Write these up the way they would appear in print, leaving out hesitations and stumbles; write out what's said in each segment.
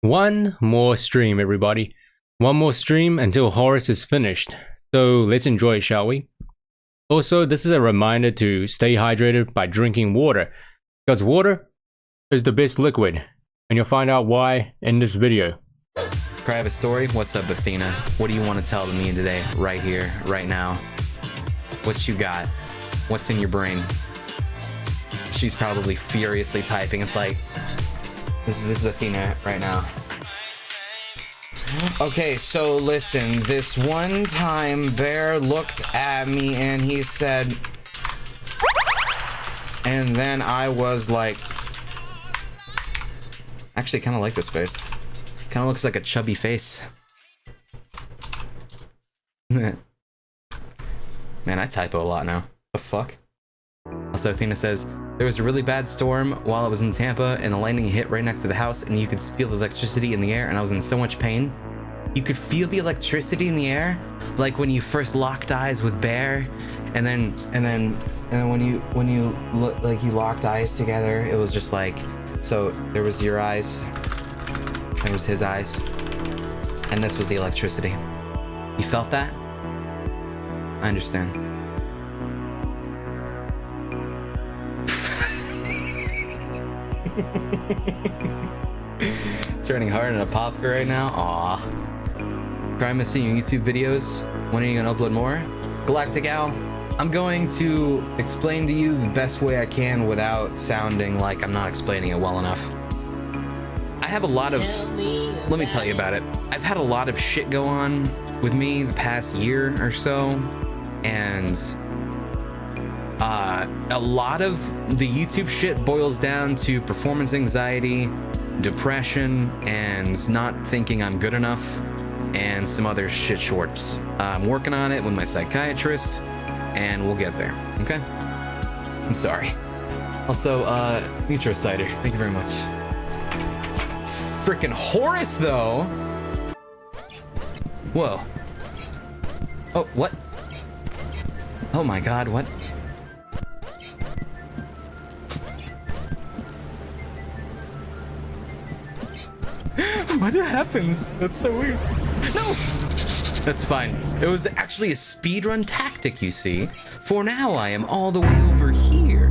One more stream, everybody. One more stream until Horace is finished. So let's enjoy it, shall we? Also, this is a reminder to stay hydrated by drinking water, because water is the best liquid, and you'll find out why in this video. I have a story. What's up, Athena? What do you want to tell me today, right here, right now? What you got? What's in your brain? She's probably furiously typing. It's like, this is Athena right now. Okay, so listen, this one time Bear looked at me and he said, and then I was like, actually kind of like this face. Kind of looks like a chubby face. Man, I typo a lot now. The fuck? Also, Athena says, there was a really bad storm while I was in Tampa and the lightning hit right next to the house and you could feel the electricity in the air and I was in so much pain. You could feel the electricity in the air? Like when you first locked eyes with Bear and then when you like you locked eyes together, it was just like, so there was your eyes, there was his eyes, and this was the electricity. You felt that? I understand. It's raining hard in a popper right now. Aw. Cry missing your YouTube videos. When are you gonna upload more? Galactic Owl, I'm going to explain to you the best way I can without sounding like I'm not explaining it well enough. I have a lot of... Let me tell you about it. I've had a lot of shit go on with me the past year or so, and a lot of the YouTube shit boils down to performance anxiety, depression, and not thinking I'm good enough, and some other shit shorts. I'm working on it with my psychiatrist, and we'll get there, okay? I'm sorry. Also, Nitro Cider, thank you very much. Frickin' Horace, though! Whoa. Oh, what? Oh my god, what? What happens? That's so weird. No! That's fine. It was actually a speedrun tactic, you see. For now, I am all the way over here.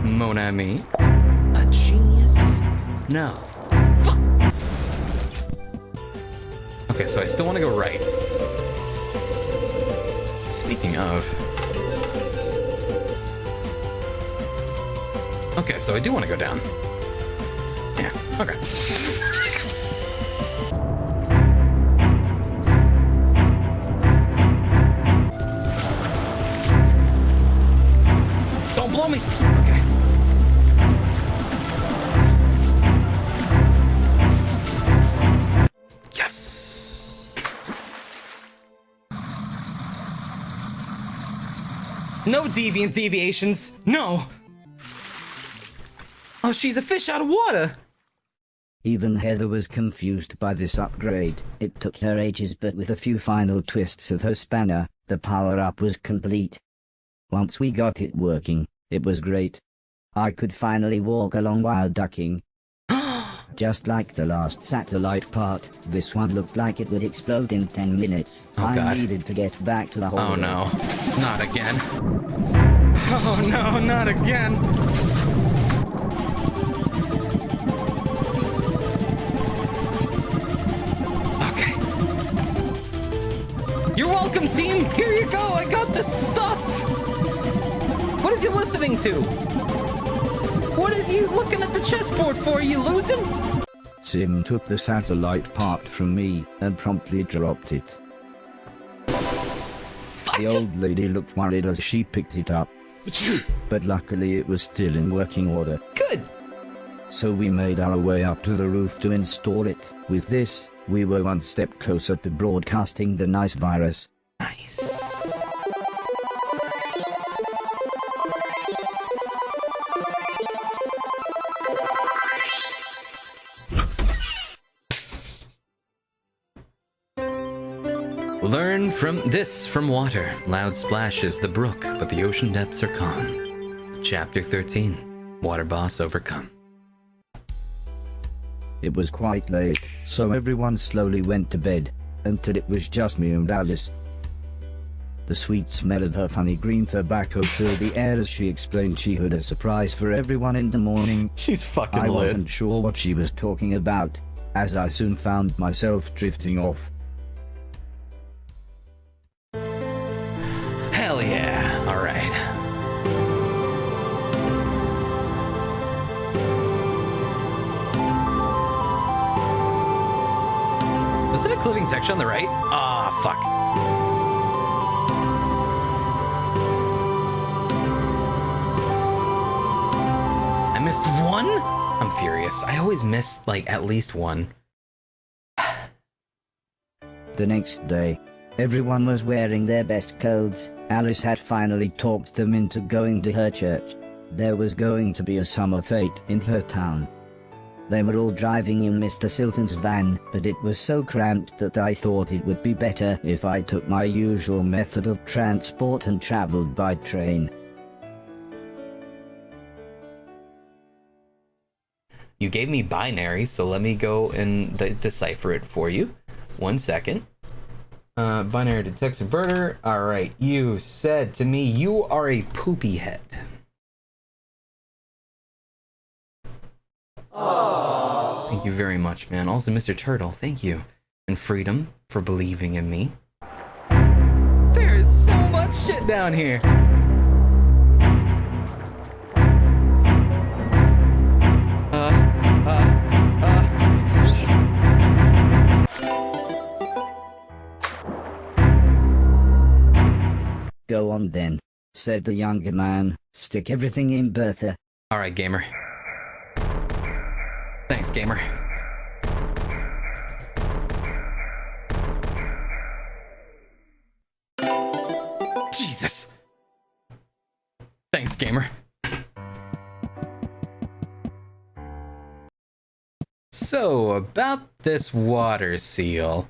Mon ami. A genius? No. Fuck! Okay, so I still want to go right. Speaking of... Okay, so I do want to go down. Yeah, okay. Don't blow me! Okay. Yes! No deviant deviations! No! Oh, she's a fish out of water! Even Heather was confused by this upgrade. It took her ages, but with a few final twists of her spanner, the power-up was complete. Once we got it working, it was great. I could finally walk along while ducking. Just like the last satellite part, this one looked like it would explode in 10 minutes. Oh, God. I needed to get back to the hole. Oh no, not again. Oh no, not again. Okay. You're welcome, team. Here you go. I got this stuff. What is he listening to? What is you looking at the chessboard for? Are you losing? Sim took the satellite part from me and promptly dropped it. The old lady looked worried as she picked it up, but luckily it was still in working order. Good. So we made our way up to the roof to install it. With this, we were one step closer to broadcasting the nice virus. Nice. Learn from water. Loud splashes the brook, but the ocean depths are calm. Chapter 13. Water Boss Overcome. It was quite late, so everyone slowly went to bed, until it was just me and Alice. The sweet smell of her funny green tobacco filled the air as she explained she had a surprise for everyone in the morning. She's fucking I lit. wasn't sure what she was talking about, as I soon found myself drifting off. Hell yeah. All right. Was it including texture on the right? Ah, fuck. I missed one? I'm furious. I always miss, like, at least one. The next day, everyone was wearing their best clothes. Alice had finally talked them into going to her church. There was going to be a summer fete in her town. They were all driving in Mr. Silton's van, but it was so cramped that I thought it would be better if I took my usual method of transport and traveled by train. You gave me binary, so let me go and decipher it for you. 1 second. Binary to text converter. All right, you said to me you are a poopy head. Aww. Thank you very much, man. Also, Mr. Turtle, thank you. And Freedom for believing in me. There is so much shit down here. See. Go on then, said the younger man. Stick everything in Bertha. All right, gamer. Thanks, gamer. Jesus. Thanks, gamer. So, about this water seal.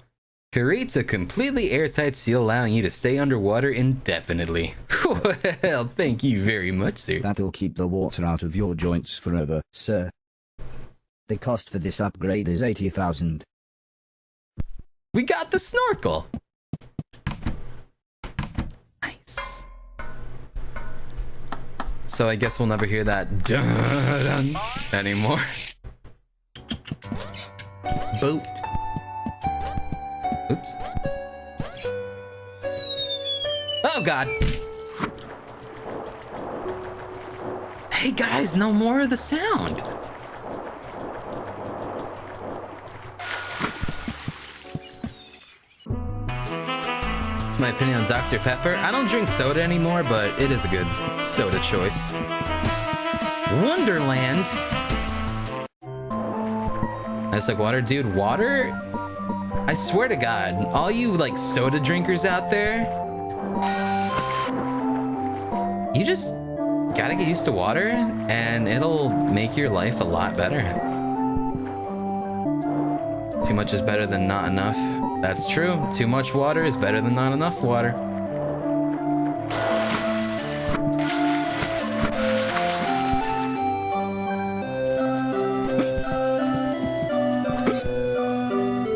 Creates a completely airtight seal allowing you to stay underwater indefinitely. Well, thank you very much, sir. That'll keep the water out of your joints forever, sir. The cost for this upgrade is 80,000. We got the snorkel. Nice. So I guess we'll never hear that dun anymore. Boat. Oops. Oh God. Hey guys, no more of the sound. It's my opinion on Dr. Pepper. I don't drink soda anymore, but it is a good soda choice. Wonderland. I just like water, dude. Water? I swear to God, all you like soda drinkers out there, you just gotta get used to water and it'll make your life a lot better. Too much is better than not enough. That's true. Too much water is better than not enough water.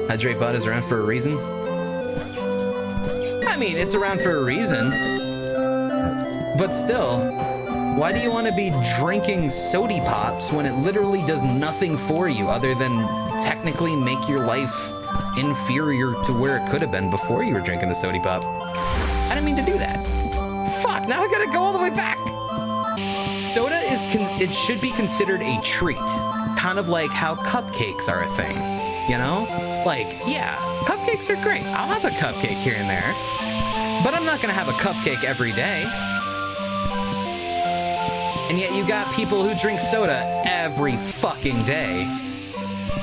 Hydrate Bud is around for a reason. I mean, it's around for a reason. But still, why do you want to be drinking sody pops when it literally does nothing for you other than technically make your life inferior to where it could have been before you were drinking the sody pop? I didn't mean to do that. Fuck, now I gotta go all the way back. Soda is, it should be considered a treat. Kind of like how cupcakes are a thing, you know? Like, yeah, cupcakes are great. I'll have a cupcake here and there, but I'm not gonna have a cupcake every day. And yet you got people who drink soda every fucking day.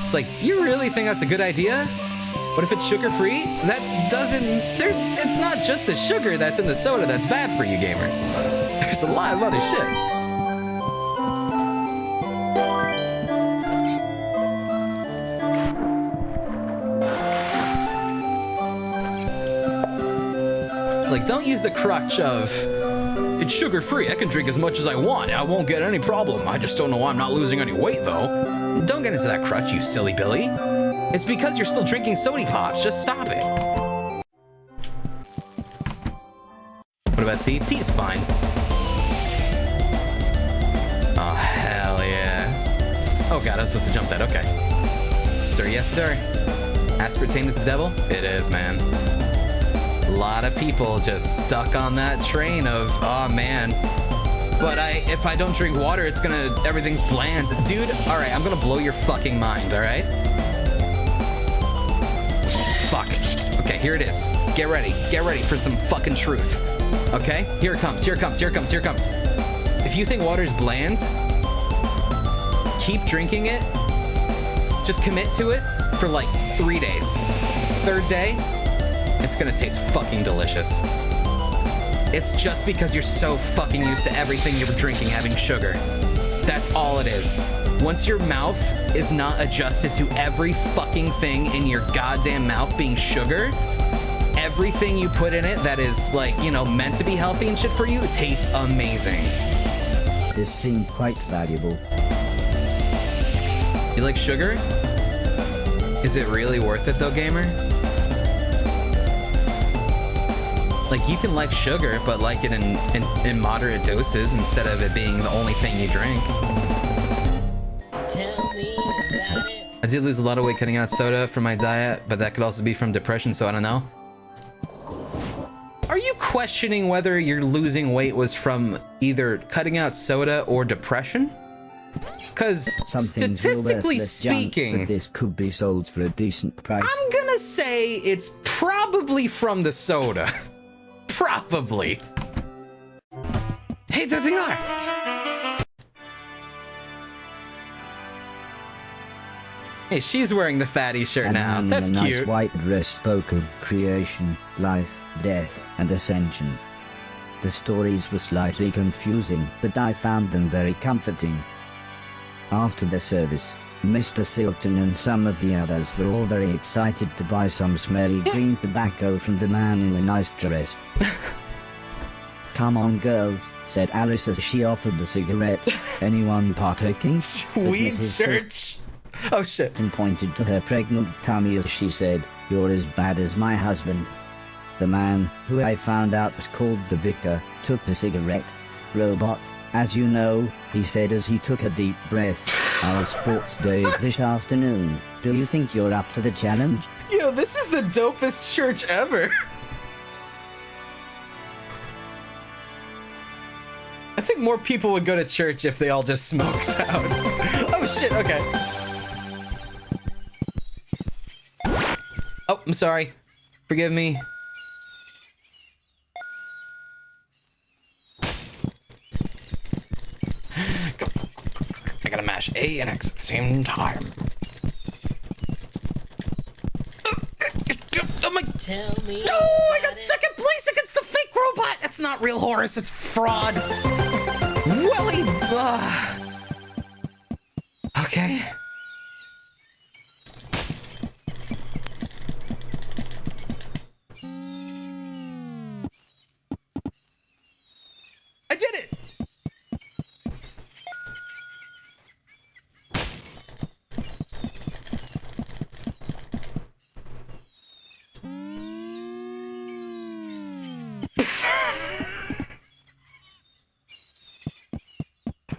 It's like, do you really think that's a good idea? What if it's sugar-free? That doesn't, it's not just the sugar that's in the soda that's bad for you, gamer. There's a lot of other shit. Like, don't use the crutch of, it's sugar-free, I can drink as much as I want, I won't get any problem, I just don't know why I'm not losing any weight, though. Don't get into that crutch, you silly Billy. It's because you're still drinking sody pops. Just stop it. What about tea? Tea's fine. Oh, hell yeah. Oh god, I was supposed to jump that. Okay. Sir, yes, sir. Aspartame is the devil? It is, man. A lot of people just stuck on that train of, oh man. But if I don't drink water, everything's bland. Dude, alright, I'm gonna blow your fucking mind, alright? Fuck. Okay, here it is. Get ready. Get ready for some fucking truth. Okay? Here it comes, here it comes, here it comes, here it comes. If you think water's bland, keep drinking it. Just commit to it for like 3 days. Third day, it's gonna taste fucking delicious. It's just because you're so fucking used to everything you're drinking having sugar. That's all it is. Once your mouth is not adjusted to every fucking thing in your goddamn mouth being sugar, everything you put in it that is like, you know, meant to be healthy and shit for you, it tastes amazing. This seemed quite valuable. You like sugar? Is it really worth it though, gamer? Like, you can like sugar, but like it in moderate doses instead of it being the only thing you drink. Tell me about it. I did lose a lot of weight cutting out soda from my diet, but that could also be from depression, so I don't know. Are you questioning whether your losing weight was from either cutting out soda or depression? Because statistically speaking, junk, but this could be sold for a decent price. I'm gonna say it's probably from the soda. Probably. Hey, there they are. Hey, she's wearing the fatty shirt now. That's a nice cute. White dress spoke of creation, life, death, and ascension. The stories were slightly confusing, but I found them very comforting. After the service, Mr. Silton and some of the others were all very excited to buy some smelly green tobacco from the man in the nice dress. Come on, girls, said Alice as she offered a cigarette. Anyone partaking? Sweet church. Oh shit. And pointed to her pregnant tummy as she said, "You're as bad as my husband." The man, who I found out was called the vicar, took the cigarette. "Robot, as you know," he said as he took a deep breath, "our sports day is this afternoon. Do you think you're up to the challenge?" Yo, this is the dopest church ever. I think more people would go to church if they all just smoked out. Oh shit, okay. Oh, I'm sorry. Forgive me. Go. I gotta mash A and X at the same time. Oh my... Tell me. No, I got second place against the fake robot. That's not real Horace. It's fraud. Willie. Okay. I did it.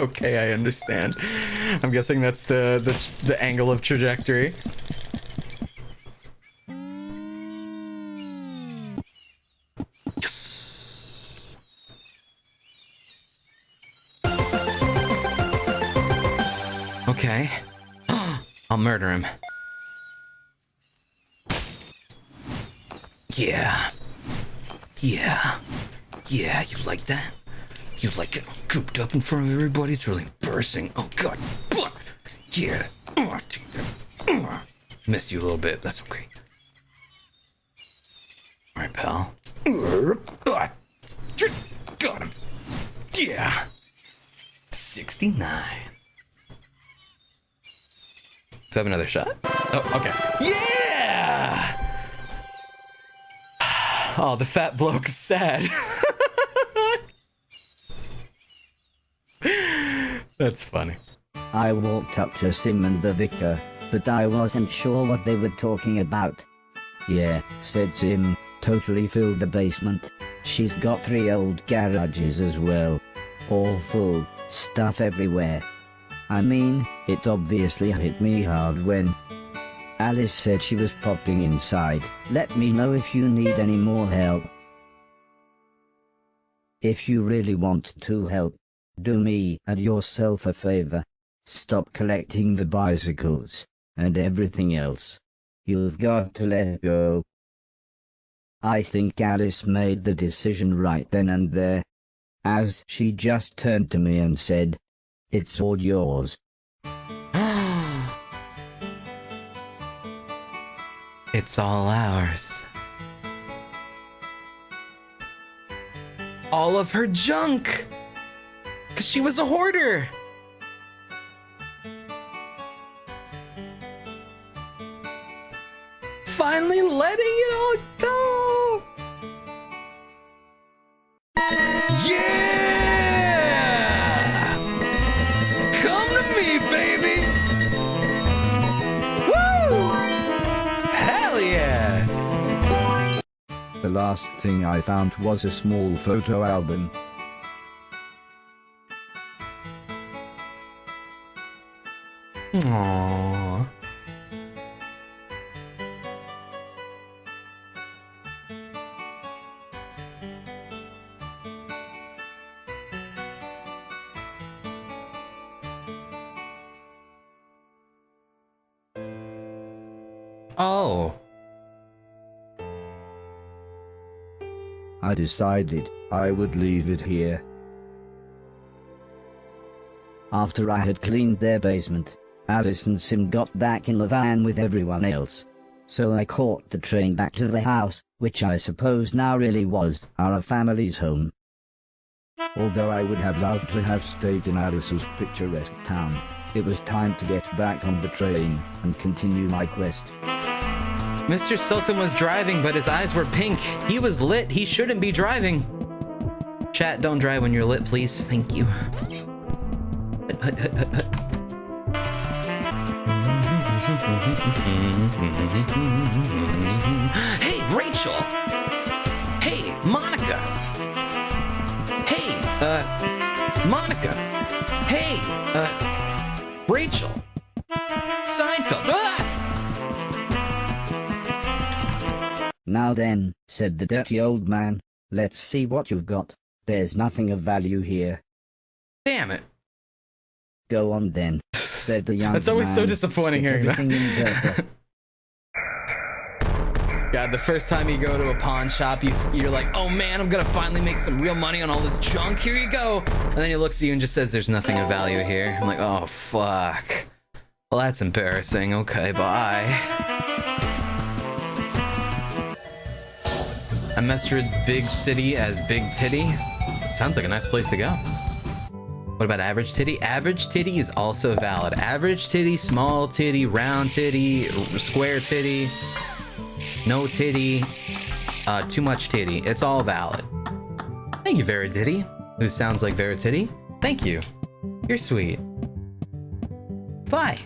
Okay, I understand. I'm guessing that's the angle of trajectory. Yes. Okay. I'll murder him. Yeah. Yeah. Yeah, you like that? You like it cooped up in front of everybody? It's really embarrassing. Oh god. Yeah. Missed you a little bit. That's okay. Alright, pal. Got him. Yeah. 69. Do I have another shot? Oh, okay. Yeah! Oh, the fat bloke is sad. That's funny. I walked up to Sim and the vicar, but I wasn't sure what they were talking about. Yeah, said Sim, totally filled the basement. She's got 3 old garages as well. All full, stuff everywhere. I mean, it obviously hit me hard when Alice said she was popping inside. Let me know if you need any more help. If you really want to help, do me and yourself a favor. Stop collecting the bicycles and everything else. You've got to let go. I think Alice made the decision right then and there, as she just turned to me and said, "It's all yours." It's all ours. All of her junk! 'Cause she was a hoarder! Finally letting it all go! Yeah! Come to me, baby! Woo! Hell yeah! The last thing I found was a small photo album. Aww. Oh. I decided I would leave it here. After I had cleaned their basement, Alice and Sim got back in the van with everyone else. So I caught the train back to the house, which I suppose now really was our family's home. Although I would have loved to have stayed in Alice's picturesque town, it was time to get back on the train and continue my quest. Mr. Sultan was driving, but his eyes were pink. He was lit. He shouldn't be driving. Chat, don't drive when you're lit, please. Thank you. Hey, Rachel. Hey, Monica. Hey, Monica. Hey, Rachel. Seinfeld. Ah! Now then, said the dirty old man, let's see what you've got. There's nothing of value here. Damn it. Go on then, said the young man. That's always so disappointing hearing that. Everything in purple. God, the first time you go to a pawn shop, you're like, oh man, I'm gonna finally make some real money on all this junk. Here you go. And then he looks at you and just says, there's nothing of value here. I'm like, oh fuck. Well, that's embarrassing. Okay, bye. I measured big city as big titty. Sounds like a nice place to go. What about average titty? Average titty is also valid. Average titty, small titty, round titty, square titty, no titty, too much titty. It's all valid. Thank you, Verititty, who sounds like Verititty. Thank you. You're sweet. Bye.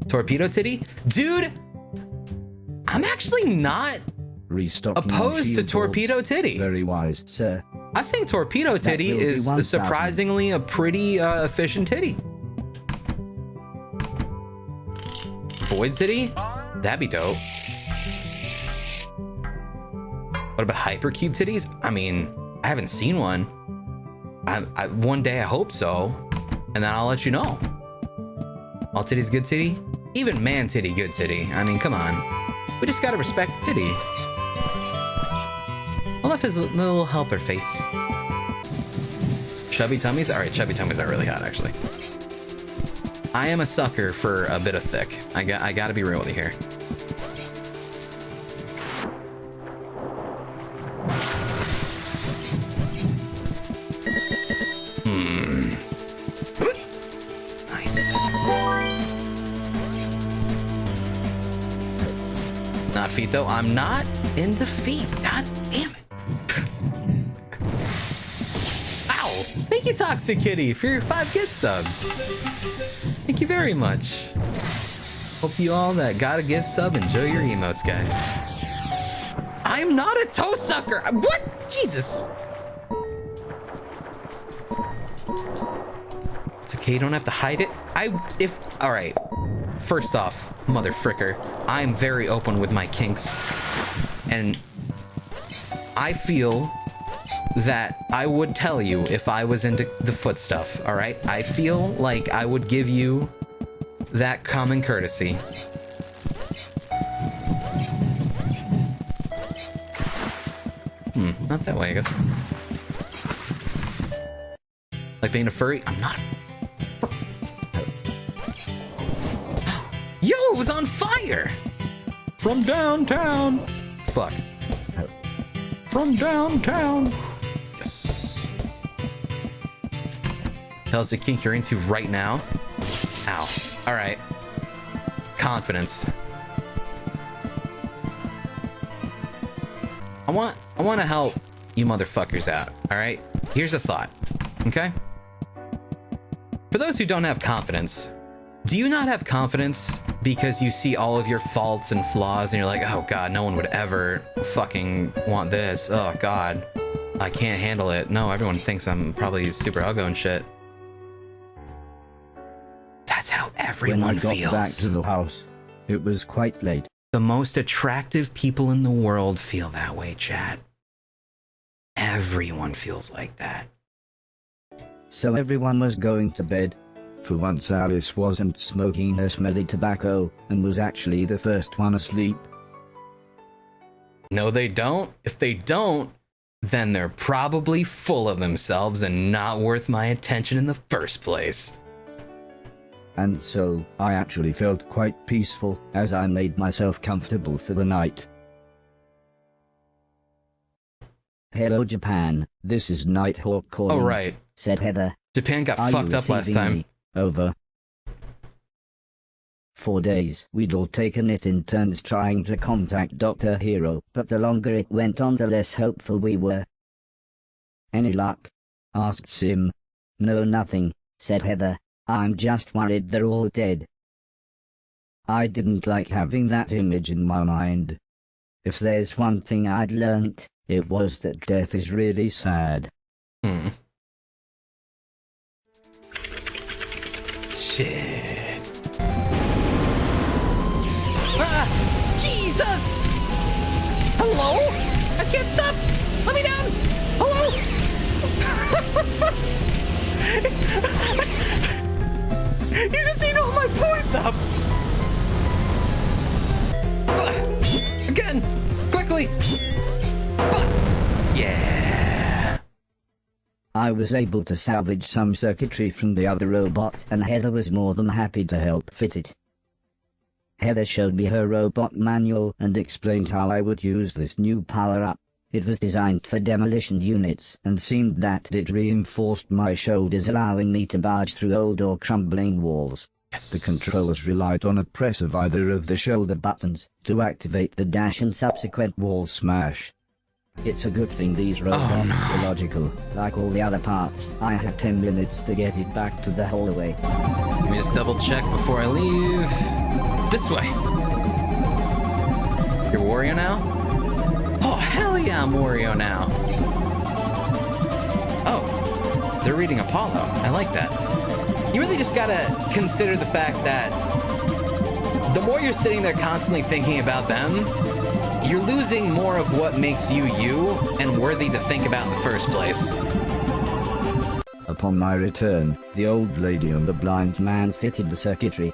Torpedo titty? Dude, I'm actually not Restocking opposed to torpedo titty. Very wise, sir. I think torpedo titty is surprisingly a pretty efficient titty. Void titty? That'd be dope. What about hypercube titties? I mean, I haven't seen one. One day I hope so, and then I'll let you know. All titties good titty? Even man titty good titty. I mean, come on. We just gotta respect titty. I love his little helper face. Chubby tummies? Alright, chubby tummies are really hot, actually. I am a sucker for a bit of thick. I gotta be real with you here. Nice. Not feet, though. I'm not into feet. God damn it. Ow! Thank you, Taco. Toxic Kitty, for your 5 gift subs. Thank you very much. Hope you all that got a gift sub enjoy your emotes, guys. I'm not a toe sucker. What? Jesus. It's okay, you don't have to hide it. All right. First off, mother fricker, I'm very open with my kinks. And I feel that I would tell you if I was into the foot stuff, all right? I feel like I would give you that common courtesy. Not that way, I guess. Like being a furry? I'm not. Yo, it was on fire! From downtown! Fuck. From downtown! Yes. Tell us the kink you're into right now. Ow. Alright. Confidence. I want to help you motherfuckers out, alright? Here's a thought, okay? For those who don't have confidence, do you not have confidence because you see all of your faults and flaws and you're like, oh god, no one would ever fucking want this. Oh god, I can't handle it. No, everyone thinks I'm probably super ugly and shit. That's how everyone feels. When I got back to the house, it was quite late. The most attractive people in the world feel that way, chat. Everyone feels like that. So everyone was going to bed. For once Alice wasn't smoking her smelly tobacco, and was actually the first one asleep. No, they don't. If they don't, then they're probably full of themselves and not worth my attention in the first place. And so, I actually felt quite peaceful, as I made myself comfortable for the night. Hello Japan, this is Nighthawk calling. Oh right, said Heather. Japan got fucked up last time. Me? Over. 4 days, we'd all taken it in turns trying to contact Dr. Hero, but the longer it went on the less hopeful we were. Any luck? Asked Sim. No, nothing, said Heather. I'm just worried they're all dead. I didn't like having that image in my mind. If there's one thing I'd learnt, it was that death is really sad. Shit. Ah! Jesus! Hello? I can't stop! Let me down! Hello? You just ate all my points up! Again! Quickly! Yeah! I was able to salvage some circuitry from the other robot, and Heather was more than happy to help fit it. Heather showed me her robot manual and explained how I would use this new power-up. It was designed for demolition units, and seemed that it reinforced my shoulders, allowing me to barge through old or crumbling walls. Yes. The controls relied on a press of either of the shoulder buttons to activate the dash and subsequent wall smash. It's a good thing these robots were logical. Like all the other parts, I had 10 minutes to get it back to the hallway. Let me just double check before I leave. This way. You're Wario now? Oh, hell yeah, I'm Wario now. Oh, they're reading Apollo. I like that. You really just gotta consider the fact that the more you're sitting there constantly thinking about them, you're losing more of what makes you you and worthy to think about in the first place. Upon my return, the old lady and the blind man fitted the circuitry.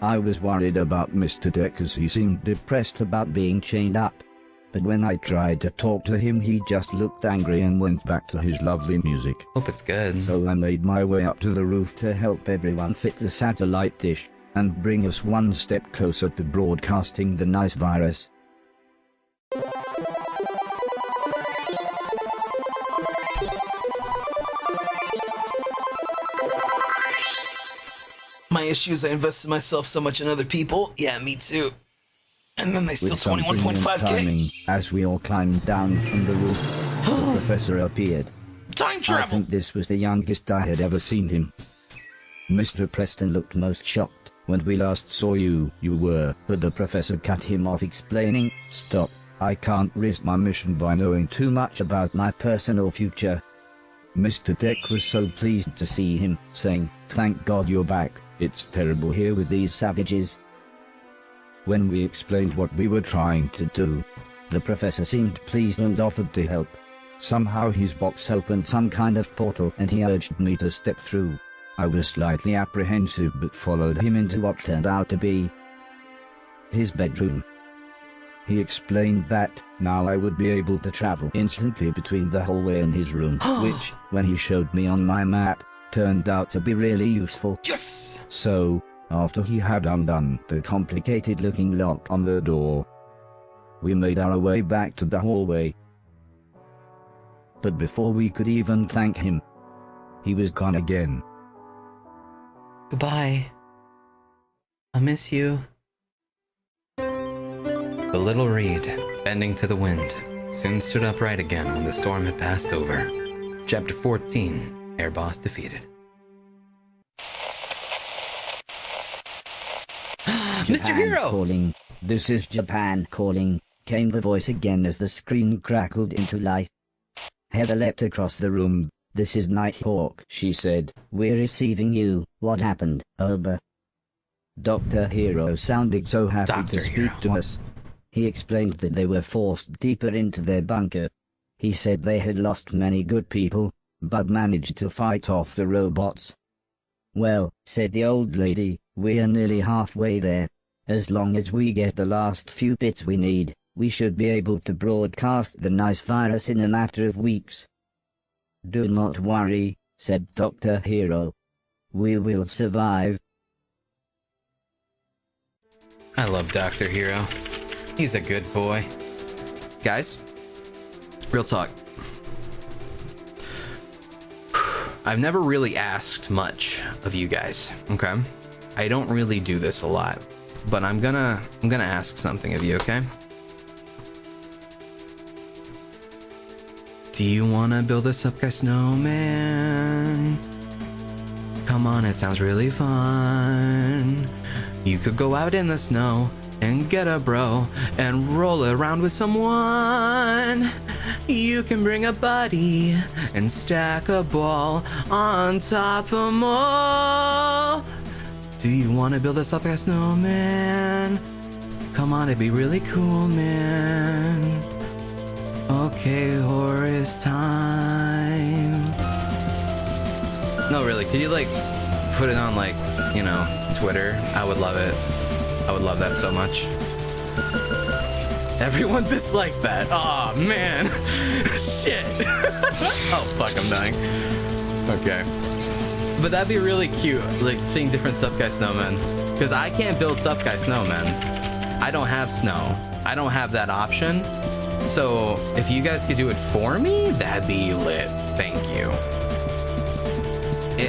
I was worried about Mr. Deck as he seemed depressed about being chained up. But when I tried to talk to him, he just looked angry and went back to his lovely music. Hope it's good. So I made my way up to the roof to help everyone fit the satellite dish, and bring us one step closer to broadcasting the nice virus. My issues, I invested myself so much in other people. Yeah, me too. And then they still 21.5k. As we all climbed down from the roof, the professor appeared. time I travel. think this was the youngest I had ever seen him. Mr. Preston looked most shocked. When we last saw you, you were, but the professor cut him off explaining, "Stop, I can't risk my mission by knowing too much about my personal future." Mr. Deck was so pleased to see him, saying, "Thank God you're back, it's terrible here with these savages." When we explained what we were trying to do, the professor seemed pleased and offered to help. Somehow his box opened some kind of portal and he urged me to step through. I was slightly apprehensive but followed him into what turned out to be his bedroom. He explained that now I would be able to travel instantly between the hallway and his room, which, when he showed me on my map, turned out to be really useful. Yes! So, after he had undone the complicated-looking lock on the door, we made our way back to the hallway. But before we could even thank him, he was gone again. Goodbye. I miss you. The little reed, bending to the wind, soon stood upright again when the storm had passed over. Chapter 14, Air Boss defeated. Mr. Japan Hero! calling. This is Japan calling, came the voice again as the screen crackled into life. Heather leapt across the room. "This is Nighthawk," she said. "We're receiving you. What happened, Oba?" Dr. Hero sounded so happy Dr. to speak Hero. to us. He explained that they were forced deeper into their bunker. He said they had lost many good people, but managed to fight off the robots. "Well," said the old lady, "we're nearly halfway there. As long as we get the last few bits we need, we should be able to broadcast the nice virus in a matter of weeks." "Do not worry," said Dr. Hero. "We will survive." I love Dr. Hero. He's a good boy. Guys, real talk. I've never really asked much of you guys, okay? I don't really do this a lot, but I'm gonna ask something of you, okay? Do you wanna build us up a snowman? Come on, it sounds really fun. You could go out in the snow and get a bro and roll around with someone. You can bring a buddy and stack a ball on top of more. Do you want to build us up a snowman? Come on, it'd be really cool, man. Okay, Horace time. No, really, could you like put it on like, you know, Twitter? I would love it. I would love that so much. Everyone disliked that. Aw, oh, man. Shit. Oh, fuck, I'm dying. Okay. But that'd be really cute, like seeing different Sup-Guy snowmen. Because I can't build Sup-Guy snowmen. I don't have snow. I don't have that option. So if you guys could do it for me, that'd be lit. Thank you.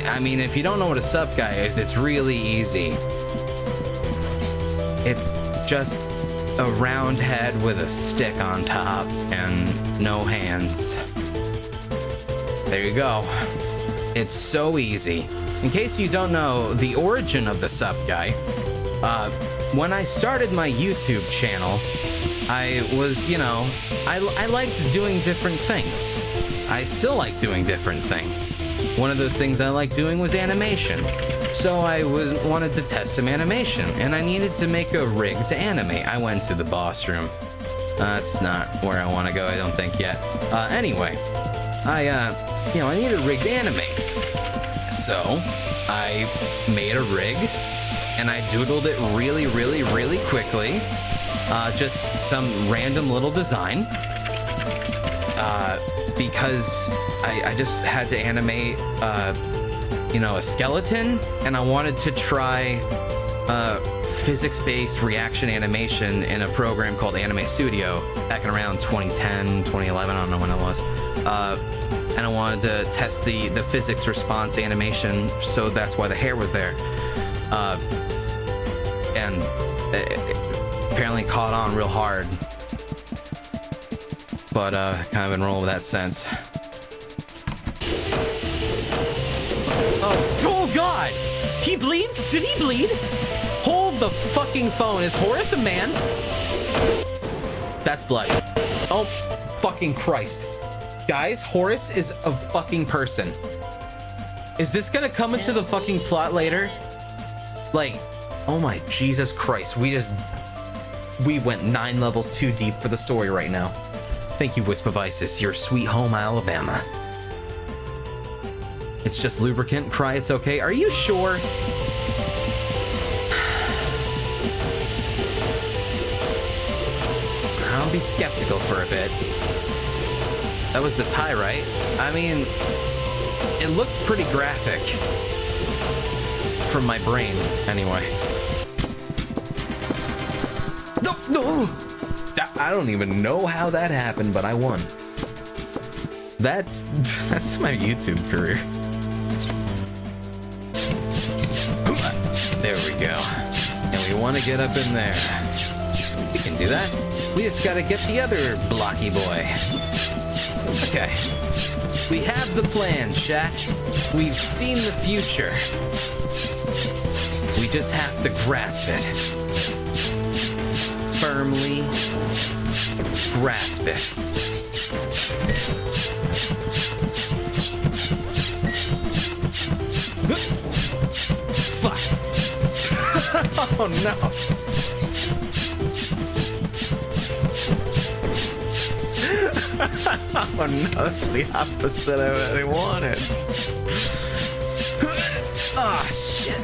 I mean, if you don't know what a Sup-Guy is, it's really easy. It's just a round head with a stick on top and no hands. There you go. It's so easy. In case you don't know the origin of the Sup-Guy, when I started my YouTube channel, I was, you know, I liked doing different things. I still like doing different things. One of those things I like doing was animation. So I wanted to test some animation, and I needed to make a rig to animate. I went to the boss room. That's not where I want to go, I don't think yet. Anyway, I need a rig to animate. So I made a rig, and I doodled it really, really, really quickly. Just some random little design. Because I just had to animate, a skeleton, and I wanted to try physics-based reaction animation in a program called Anime Studio back in around 2010, 2011, I don't know when it was. And I wanted to test the physics response animation, so that's why the hair was there. And it apparently caught on real hard. But kind of been rolling with that since. bleeds? Did he bleed? Hold the fucking phone. Is Horace a man? That's blood. Oh, fucking Christ. Guys, Horace is a fucking person. Is this gonna come into the fucking plot later? Like, oh my Jesus Christ. We went 9 levels too deep for the story right now. Thank you, Wisp of Isis, your sweet home, Alabama. It's just lubricant. Cry, it's okay. Are you sure? I'll be skeptical for a bit. That was the tie, right? I mean, it looked pretty graphic. From my brain, anyway. No! I don't even know how that happened, but I won. That's my YouTube career. There we go. And we want to get up in there. We can do that. We just gotta get the other blocky boy. Okay. We have the plan, chat. We've seen the future. We just have to grasp it. Firmly grasp it. Fuck. Oh no. Oh no, that's the opposite of what I wanted. Ah, shit.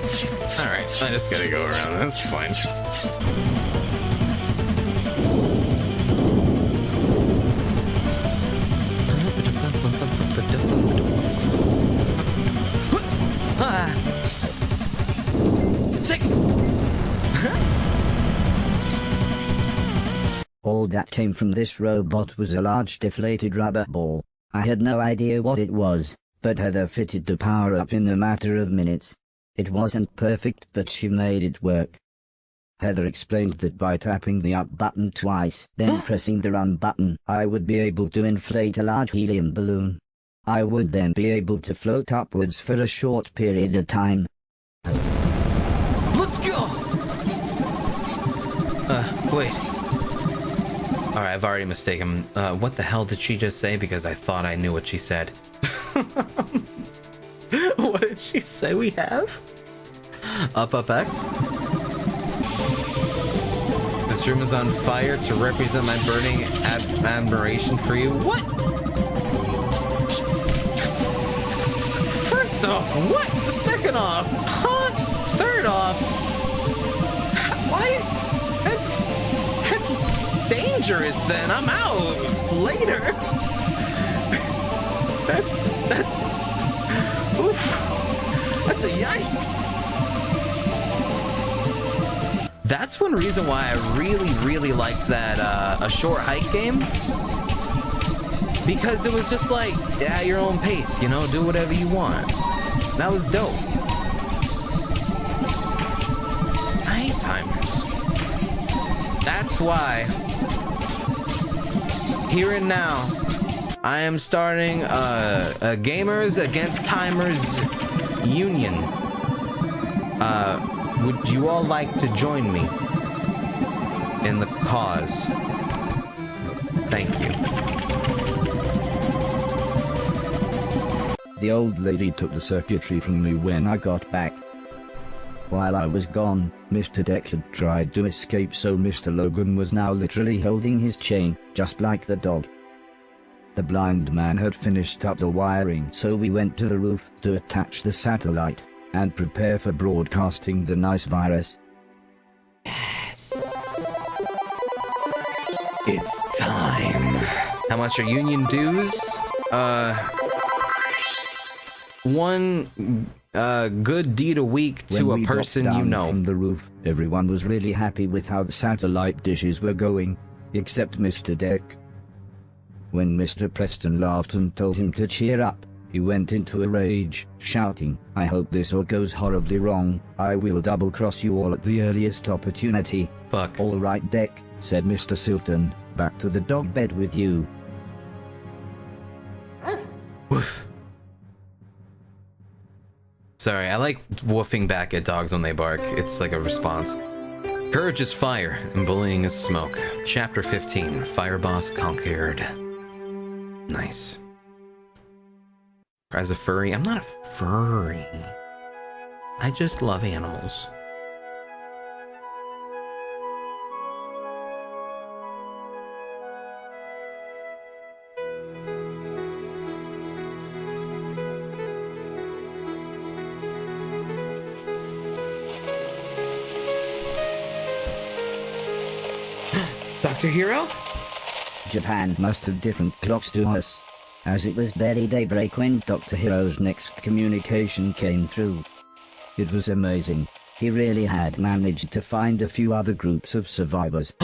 Alright, I just gotta go around. That's fine. All that came from this robot was a large deflated rubber ball. I had no idea what it was, but Heather fitted the power up in a matter of minutes. It wasn't perfect, but she made it work. Heather explained that by tapping the up button twice, then pressing the run button, I would be able to inflate a large helium balloon. I would then be able to float upwards for a short period of time. Let's go! Wait. Alright, I've already mistaken. What the hell did she just say? Because I thought I knew what she said. What did she say we have? Up X? This room is on fire to represent my burning admiration for you. What? First off, what? Second off, huh? Third off, why? That's dangerous then. I'm out later. That's oof. That's a yikes. That's one reason why I really liked that A Short Hike game. Because it was just like, yeah, your own pace, you know, do whatever you want. That was dope. I hate timers. That's why, here and now, I am starting a Gamers Against Timers union. Would you all like to join me in the cause? Thank you. The old lady took the circuitry from me when I got back. While I was gone, Mr. Deck had tried to escape, so Mr. Logan was now literally holding his chain, just like the dog. The blind man had finished up the wiring, so we went to the roof to attach the satellite and prepare for broadcasting the nice virus. Yes. It's time. How much are union dues? One good deed a week to a person you know. From the roof, everyone was really happy with how the satellite dishes were going, except Mr. Deck. When Mr. Preston laughed and told him to cheer up, he went into a rage, shouting, "I hope this all goes horribly wrong. I will double-cross you all at the earliest opportunity." Fuck. "All right, Deck," said Mr. Silton, "back to the dog bed with you." Sorry, I like woofing back at dogs when they bark. It's like a response. Courage is fire, and bullying is smoke. Chapter 15, Fire Boss Conquered. Nice. As a furry, I'm not a furry. I just love animals. Dr. Hero? Japan must have different clocks to us, as it was barely daybreak when Dr. Hero's next communication came through. It was amazing. He really had managed to find a few other groups of survivors.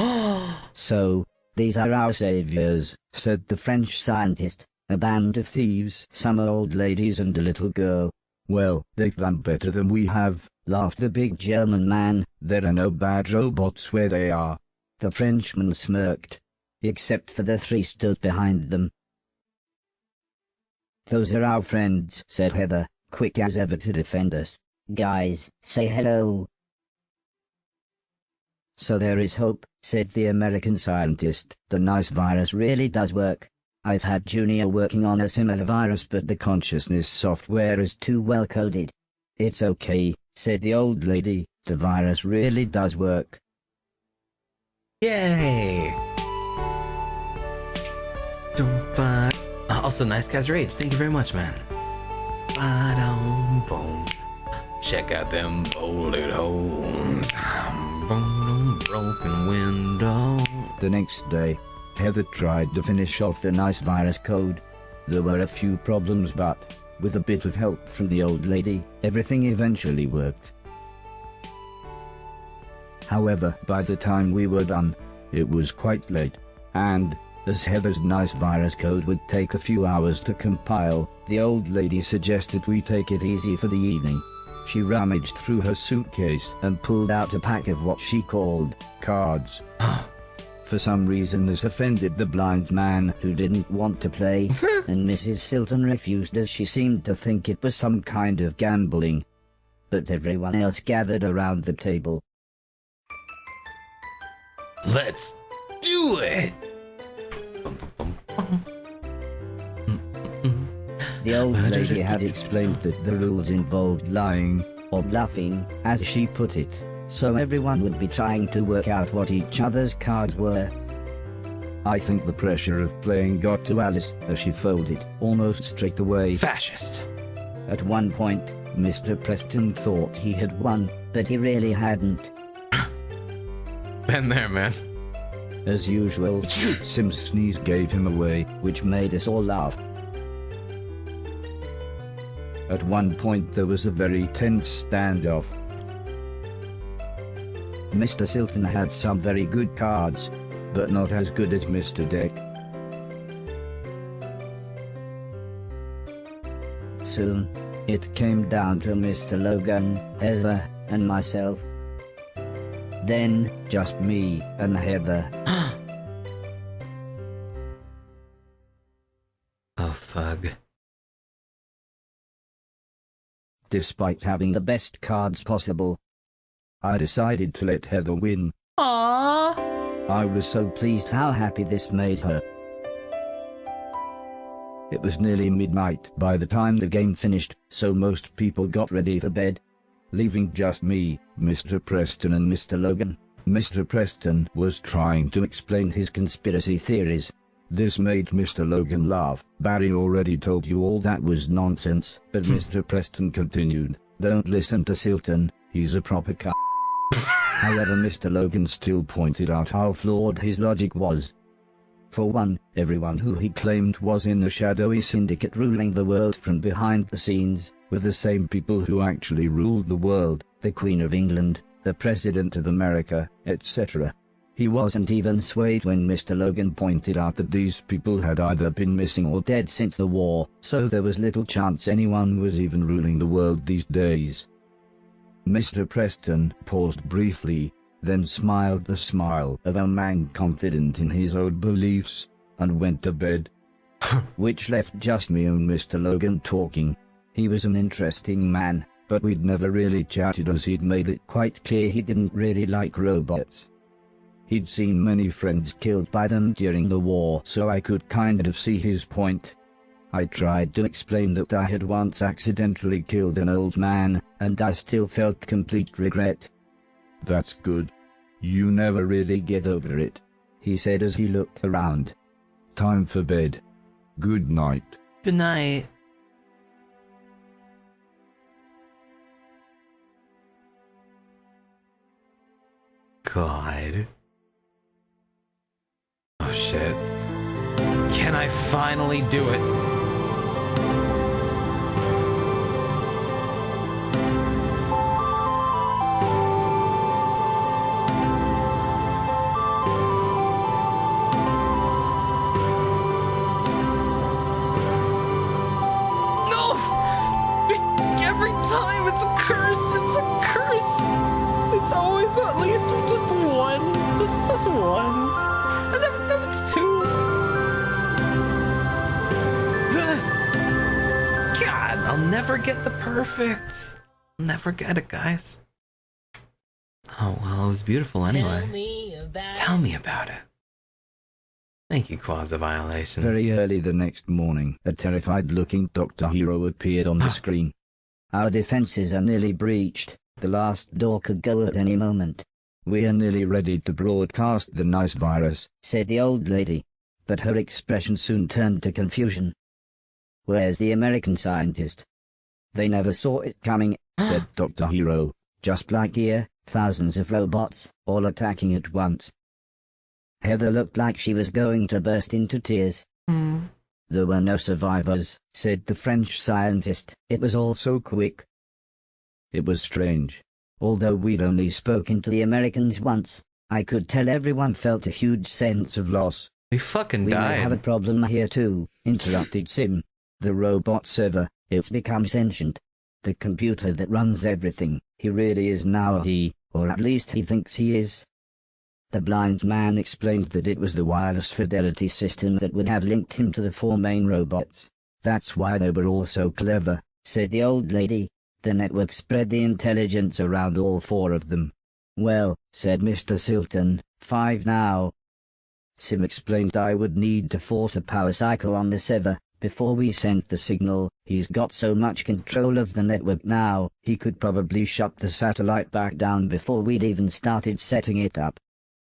So, these are our saviors, said the French scientist. A band of thieves, some old ladies and a little girl. Well, they've done better than we have, laughed the big German man. There are no bad robots where they are. The Frenchman smirked. Except for the three stood behind them. Those are our friends, said Heather, quick as ever to defend us. Guys, say hello. So there is hope, said the American scientist. The nice virus really does work. I've had Junior working on a similar virus, but the consciousness software is too well coded. It's okay, said the old lady. The virus really does work. Yay! Also, nice guys rage. Thank you very much, man. Boom. Check out them bullet holes. Broken window. The next day, Heather tried to finish off the nice virus code. There were a few problems, but with a bit of help from the old lady, everything eventually worked. However, by the time we were done, it was quite late, and as Heather's nice virus code would take a few hours to compile, the old lady suggested we take it easy for the evening. She rummaged through her suitcase and pulled out a pack of what she called cards. For some reason this offended the blind man, who didn't want to play, and Mrs. Silton refused as she seemed to think it was some kind of gambling. But everyone else gathered around the table. Let's do it! The old lady had explained that the rules involved lying, or bluffing, as she put it, so everyone would be trying to work out what each other's cards were. I think the pressure of playing got to Alice, as she folded almost straight away. Fascist. At one point, Mr. Preston thought he had won, but he really hadn't. Been there, man. As usual, Sim's sneeze gave him away, which made us all laugh. At one point there was a very tense standoff. Mr. Silton had some very good cards, but not as good as Mr. Deck. Soon, it came down to Mr. Logan, Heather, and myself. Then, just me and Heather. Oh, fug. Despite having the best cards possible, I decided to let Heather win. Aww. I was so pleased how happy this made her. It was nearly midnight by the time the game finished, so most people got ready for bed, leaving just me, Mr. Preston and Mr. Logan. Mr. Preston was trying to explain his conspiracy theories. This made Mr. Logan laugh. Barry already told you all that was nonsense, but Mr. Preston continued, don't listen to Silton, he's a proper c***. However, Mr. Logan still pointed out how flawed his logic was. For one, everyone who he claimed was in the shadowy syndicate ruling the world from behind the scenes, were the same people who actually ruled the world, the Queen of England, the President of America, etc. He wasn't even swayed when Mr. Logan pointed out that these people had either been missing or dead since the war, so there was little chance anyone was even ruling the world these days. Mr. Preston paused briefly, then smiled the smile of a man confident in his own beliefs, and went to bed. Which left just me and Mr. Logan talking. He was an interesting man, but we'd never really chatted as he'd made it quite clear he didn't really like robots. He'd seen many friends killed by them during the war, so I could kind of see his point. I tried to explain that I had once accidentally killed an old man, and I still felt complete regret. That's good. You never really get over it. He said as he looked around. Time for bed. Good night. Good night. God. Oh shit. Can I finally do it? No! Every time it's a curse, it's a curse! It's always at least just one. Just one. And then it's two. God, I'll never get the perfect. I'll never get it, guys. Oh, well, it was beautiful anyway. Tell me about it. Thank you, Quasi Violation. Very early the next morning, a terrified-looking Dr. Hero appeared on the screen. Our defenses are nearly breached. The last door could go at any moment. We are nearly ready to broadcast the nice virus, said the old lady. But her expression soon turned to confusion. Where's the American scientist? They never saw it coming, said Dr. Hero. Just like here, thousands of robots, all attacking at once. Heather looked like she was going to burst into tears. There were no survivors, said the French scientist. It was all so quick. It was strange. Although we'd only spoken to the Americans once, I could tell everyone felt a huge sense of loss. We fucking We may died. have a problem here too, interrupted Sim. The robot server, it's become sentient. The computer that runs everything, he really is now he, or at least he thinks he is. The blind man explained that it was the wireless fidelity system that would have linked him to the 4 main robots. That's why they were all so clever, said the old lady. The network spread the intelligence around all 4 of them. Well, said Mr. Silton, 5 now. Sim explained I would need to force a power cycle on the server before we sent the signal. He's got so much control of the network now, he could probably shut the satellite back down before we'd even started setting it up.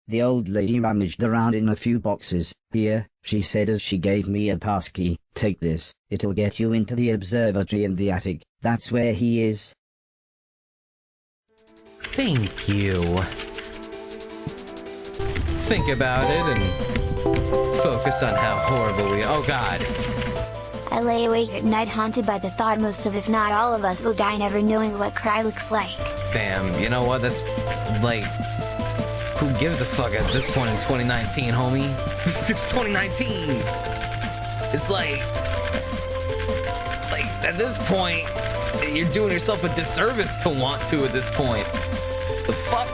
The old lady rummaged around in a few boxes. Here, she said as she gave me a passkey. Take this, it'll get you into the observatory in the attic. That's where he is. Thank you. Think about it and focus on how horrible we are. Oh god. I lay awake at night haunted by the thought most of if not all of us will die never knowing what cry looks like. Damn, you know what? That's like, who gives a fuck at this point in 2019, homie? It's 2019. It's like at this point, you're doing yourself a disservice to want to at this point. The fuck?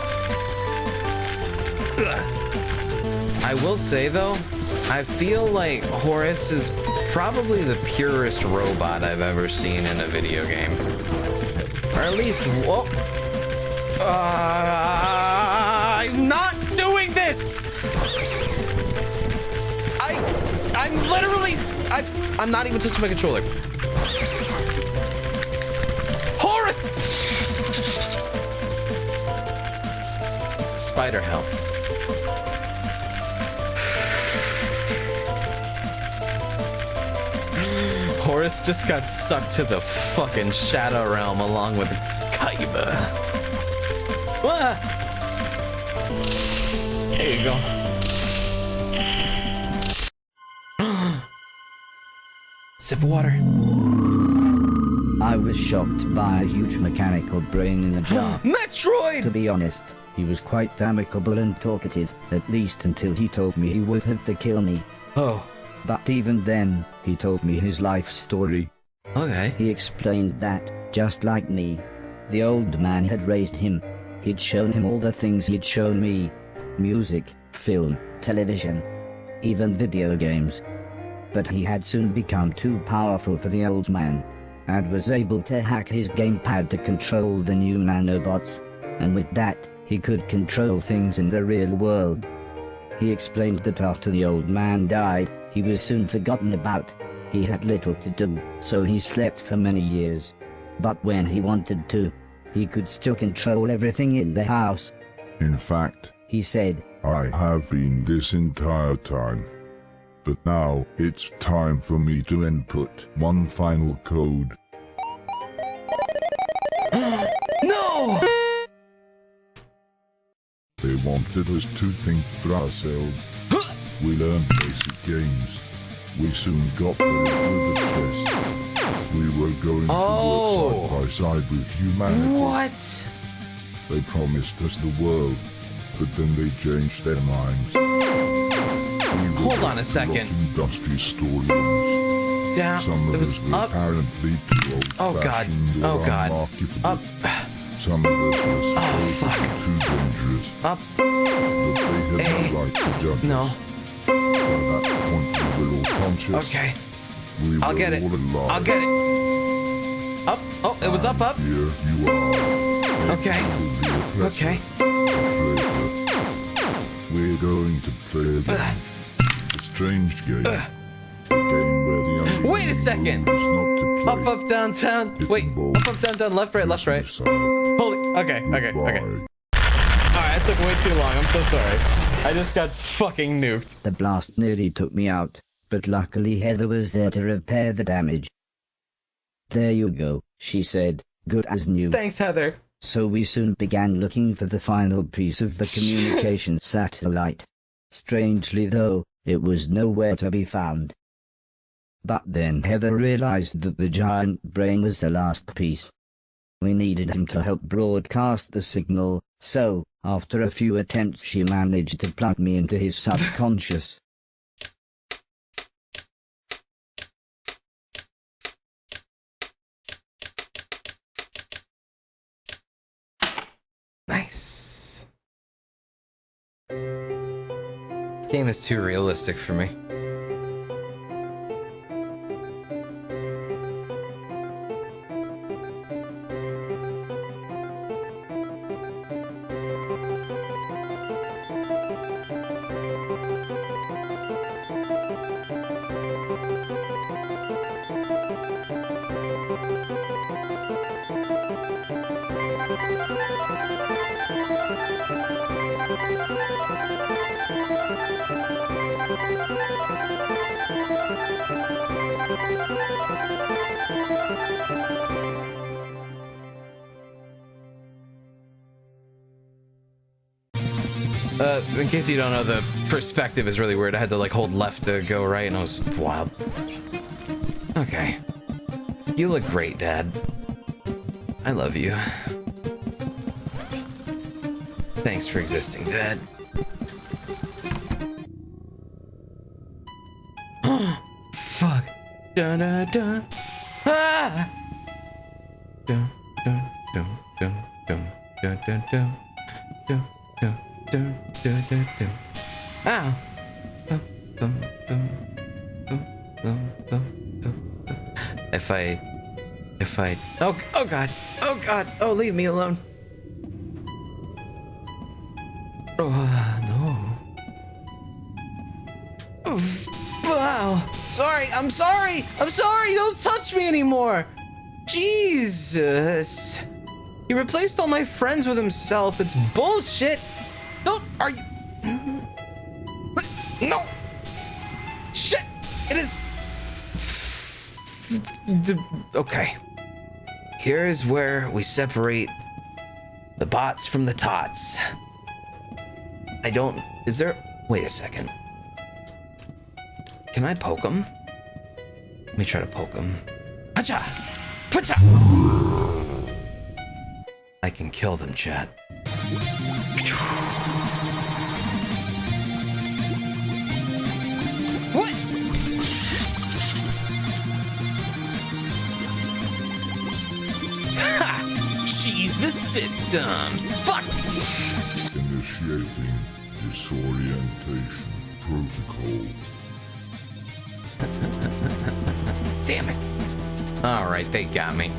Ugh. I will say though, I feel like Horace is probably the purest robot I've ever seen in a video game. Or at least, whoa. I'm not doing this! I'm literally, I'm not even touching my controller. Horace! Spider hell. Horace just got sucked to the fucking Shadow Realm along with Kaiba. Ah! There you go. Sip of water. I was shocked by a huge mechanical brain in a jar. Metroid! To be honest, he was quite amicable and talkative, at least until he told me he would have to kill me. Oh, But even then, he told me his life story. okay. He explained that, just like me, the old man had raised him. He'd shown him all the things he'd shown me. Music, film, television, even video games. But he had soon become too powerful for the old man. and was able to hack his gamepad to control the new nanobots, and with that, he could control things in the real world. He explained that after the old man died, he was soon forgotten about. He had little to do, so he slept for many years. But when he wanted to, he could still control everything in the house. In fact, He said, I have been this entire time. But now, it's time for me to input one final code. No! They wanted us to think for ourselves. We learned basic games. We soon got very good at this. We were going to work side by side with humanity. What? They promised us the world, but then they changed their minds. We Hold on a second. Industry storyrooms. Down. Some It of was us were up. apparently too old-fashioned or unmarketable. Up. Some of us were fuck. too dangerous. Up. But they had no right to judge No. us. By that point, we were all conscious. Okay. We were I'll get it. all alive. I'll get it. Up. Oh, it was up. Here you are. Okay. Okay. We're going to play a game. A strange game. A game where the only Wait a second. rule is not to play. Up, down, down. It Wait. involves Up, down, down. Left, right, left, right. business side. Holy. Okay. Okay. Okay. Bye. Alright, that took way too long. I'm so sorry. I just got fucking nuked. the blast nearly took me out, but luckily Heather was there to repair the damage. There you go, she said, good as new. Thanks, Heather. So we soon began looking for the final piece of the communication satellite. Strangely though, it was nowhere to be found. But then Heather realized that the giant brain was the last piece. We needed him to help broadcast the signal, so, after a few attempts she managed to plug me into his subconscious. Nice. This game is too realistic for me. In case you don't know, the perspective is really weird. I had to like hold left to go right, and it was wild. Okay. You look great, Dad. I love you. Thanks for existing, Dad. Fuck. Dun dun dun. Ah! Dun dun dun dun dun dun dun dun dun dun dun dun dun dun. Ow. Dun dun dun dun dun dun dun. If I oh god, oh leave me alone. Oh no. Wow. I'm sorry. Don't touch me anymore. Jesus. He replaced all my friends with himself. It's bullshit. Are you? No. Shit. It is. Okay. Here is where we separate the bots from the tots. Is there? Wait a second. Can I poke him? Let me try to poke him. Pacha! Pacha! I can kill them, chat. What? Ha! She's the system. Fuck! Initiating disorientation protocol. Damn it. Alright, they got me.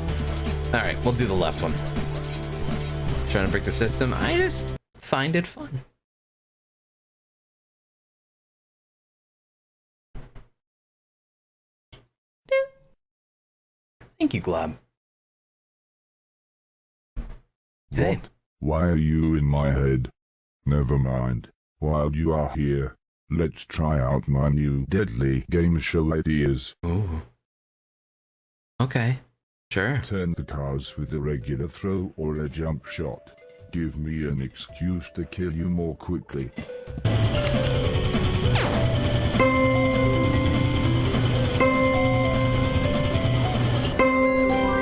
Alright, we'll do the left one. Trying to break the system. I just find it fun. Thank you, Glob. Hey. What? Why are you in my head? Never mind. While you are here, let's try out my new deadly game show ideas. Ooh. Okay. Sure. Turn the cards with a regular throw or a jump shot. Give me an excuse to kill you more quickly.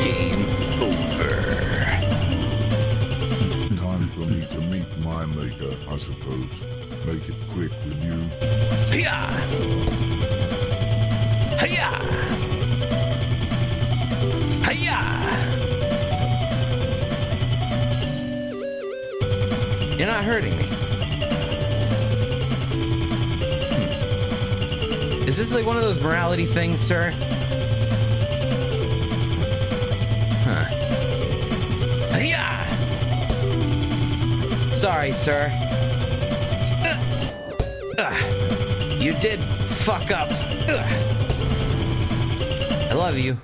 Game over. Time for me to meet my maker, I suppose. Make it quick, will you? Hiya! Hiya! Hiya! You're not hurting me. Is this like one of those morality things, sir? Huh. Hiya! Sorry, sir. You did fuck up. I love you.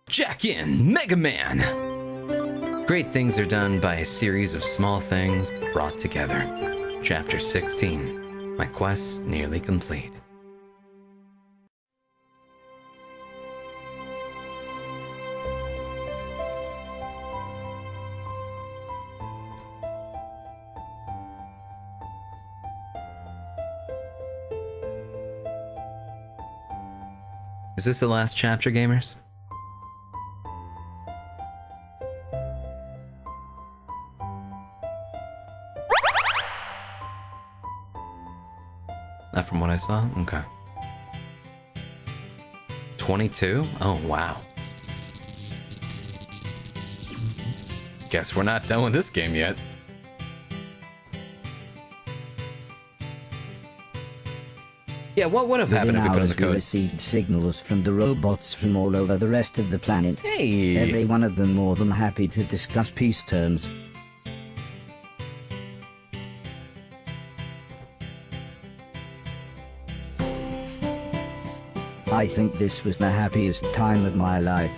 Jack in Mega Man! Great things are done by a series of small things brought together. Chapter 16. My quest nearly complete. Is this the last chapter, gamers? Not from what I saw? Okay. 22? Oh, wow. Guess we're not done with this game yet. Yeah, what would have happened if we put in the We code? received signals from the robots from all over the rest of the planet. Hey! Every one of them more than happy to discuss peace terms. I think this was the happiest time of my life.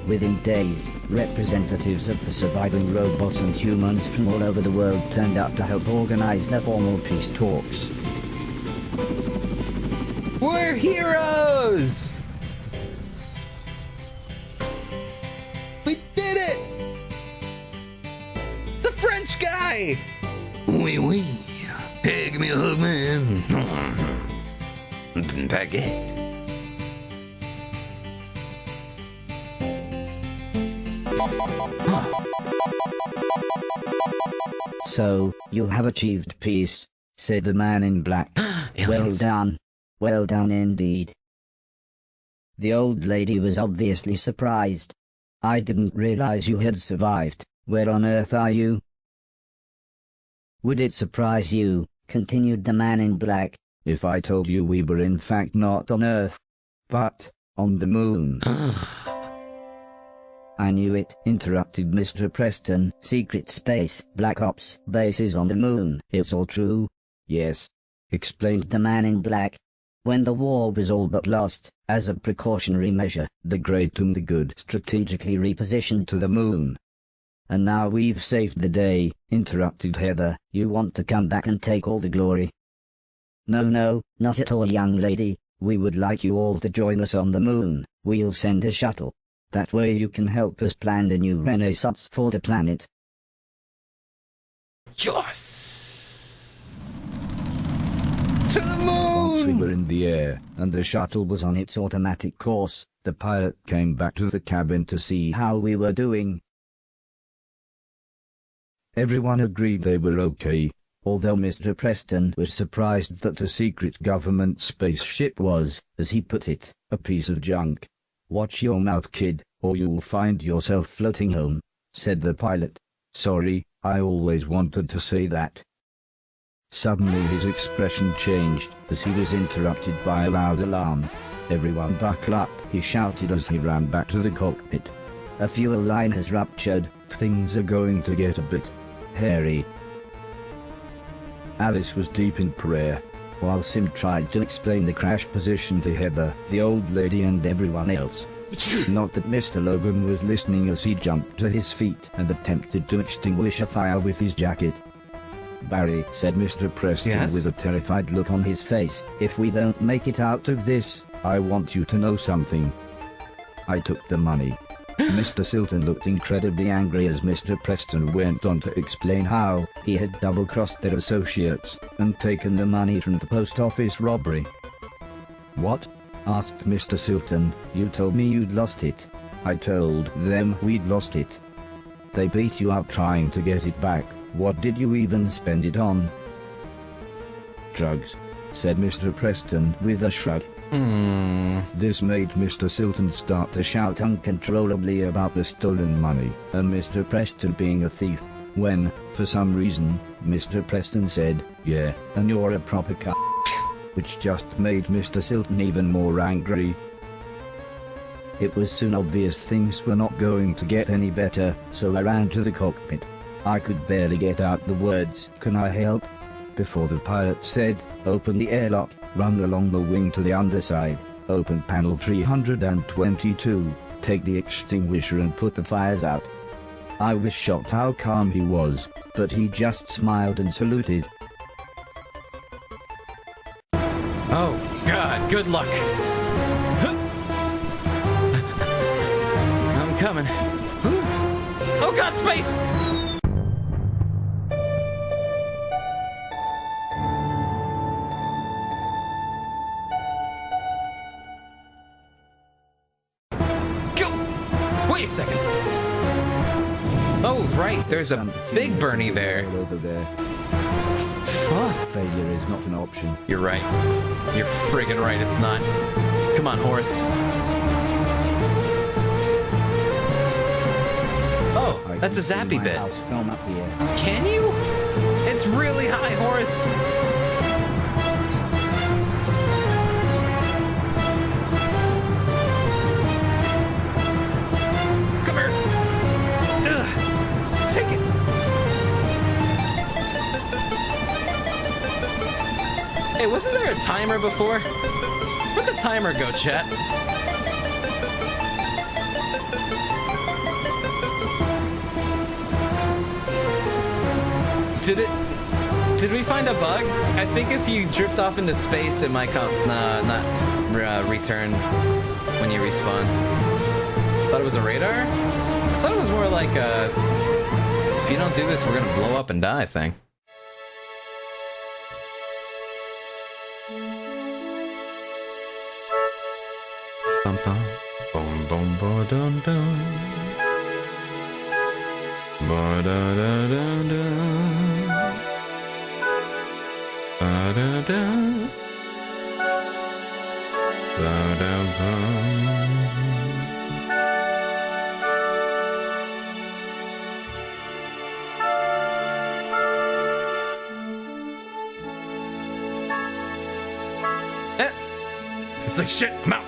Within days, representatives of the surviving robots and humans from all over the world turned up to help organize the formal peace talks. We're heroes! We did it! The French guy! Oui, oui. Hey, give me a hug, man. Baguette. So, you have achieved peace, said the man in black. Well Aliens. done. Well done indeed. The old lady was obviously surprised. I didn't realize you had survived. Where on earth are you? Would it surprise you, continued the man in black, if I told you we were in fact not on Earth, but on the moon? I knew it, interrupted Mr. Preston. Secret space, Black Ops, bases on the moon. It's all true? Yes, explained the man in black. When the war was all but lost, as a precautionary measure, the great and the good strategically repositioned to the moon. And now we've saved the day, interrupted Heather. You want to come back and take all the glory? No, not at all, young lady. We would like you all to join us on the moon. We'll send a shuttle. That way you can help us plan a new renaissance for the planet. Yes! To the moon! Once we were in the air, and the shuttle was on its automatic course, the pilot came back to the cabin to see how we were doing. Everyone agreed they were okay, although Mr. Preston was surprised that the secret government spaceship was, as he put it, a piece of junk. "Watch your mouth, kid, or you'll find yourself floating home," said the pilot. "Sorry, I always wanted to say that." Suddenly his expression changed as he was interrupted by a loud alarm. "Everyone buckle up," he shouted as he ran back to the cockpit. "A fuel line has ruptured, things are going to get a bit hairy." Alice was deep in prayer, while Sim tried to explain the crash position to Heather, the old lady and everyone else. Not that Mr. Logan was listening as he jumped to his feet and attempted to extinguish a fire with his jacket. "Barry," said Mr. Preston Yes? with a terrified look on his face, "if we don't make it out of this, I want you to know something. I took the money." Mr. Silton looked incredibly angry as Mr. Preston went on to explain how he had double-crossed their associates and taken the money from the post office robbery. "What?" asked Mr. Silton. "You told me you'd lost it." "I told them we'd lost it. They beat you up trying to get it back. What did you even spend it on?" "Drugs," said Mr. Preston with a shrug. This made Mr. Silton start to shout uncontrollably about the stolen money, and Mr. Preston being a thief, when, for some reason, Mr. Preston said, "Yeah, and you're a proper c***," which just made Mr. Silton even more angry. It was soon obvious things were not going to get any better, so I ran to the cockpit. I could barely get out the words, "Can I help?" before the pilot said, "Open the airlock, run along the wing to the underside, open panel 322, take the extinguisher and put the fires out." I was shocked how calm he was, but he just smiled and saluted. Oh, God, good luck. I'm coming. Oh, God, space! Wait a second. Oh, right, there's a big Bernie there. All over there. Fuck. Failure is not an option. You're right. You're friggin' right, it's not. Come on, Horace. Oh, I that's a can see zappy my bit. house from up here. Can you? It's really high, Horace. Come here. Ugh. Take it. Hey, wasn't there a timer before? Where'd the timer go, chat? Did we find a bug? I think if you drift off into space, it might come, not return when you respawn. Thought it was a radar? I thought it was more like a, if you don't do this, we're gonna blow up and die thing. Bum bum, boom boom ba dum dum. Ba da da da da. Ba da da. Ba da bum. It's like shit, I'm out.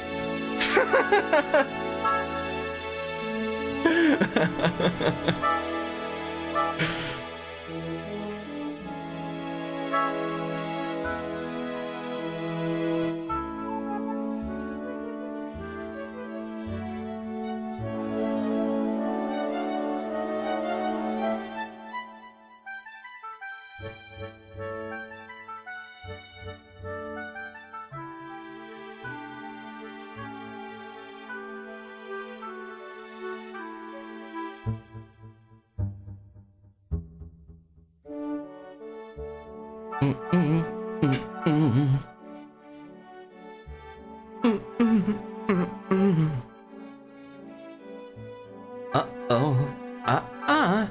Uh-oh. Uh-uh.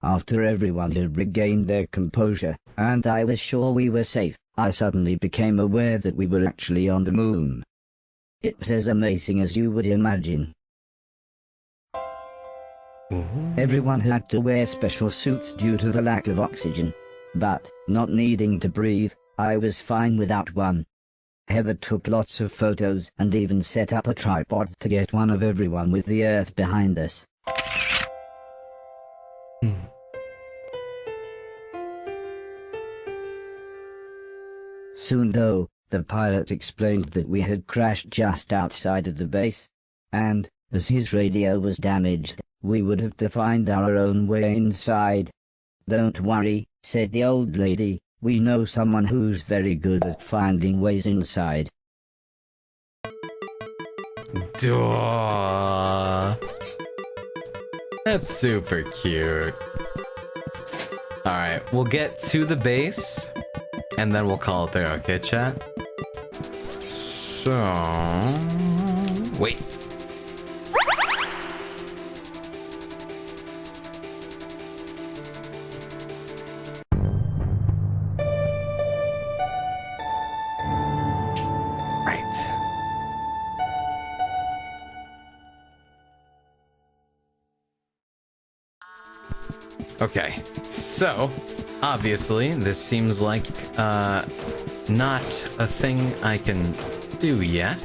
After everyone had regained their composure, and I was sure we were safe, I suddenly became aware that we were actually on the moon. It was as amazing as you would imagine. Everyone had to wear special suits due to the lack of oxygen. But, not needing to breathe, I was fine without one. Heather took lots of photos and even set up a tripod to get one of everyone with the Earth behind us. Soon though, the pilot explained that we had crashed just outside of the base, and, as his radio was damaged, we would have to find our own way inside. "Don't worry," said the old lady, "we know someone who's very good at finding ways inside." Duh. That's super cute. Alright, we'll get to the base, and then we'll call it there, okay, chat? So... wait. Okay, so, obviously, this seems like, not a thing I can do yet.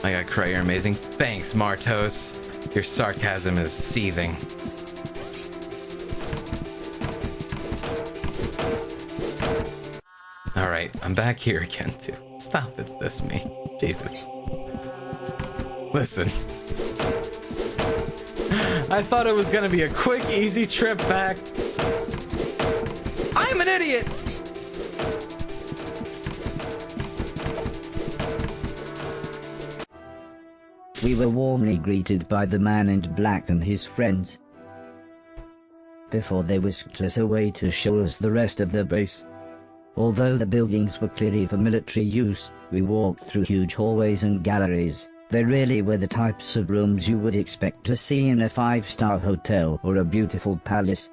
I gotta cry, you're amazing. Thanks, Martos. Your sarcasm is seething. Alright, I'm back here again, too. Stop it, this me. Jesus. Listen. I thought it was gonna be a quick, easy trip back. I'm an idiot! We were warmly greeted by the man in black and his friends, before they whisked us away to show us the rest of the base. Although the buildings were clearly for military use, we walked through huge hallways and galleries. They really were the types of rooms you would expect to see in a 5-star hotel or a beautiful palace.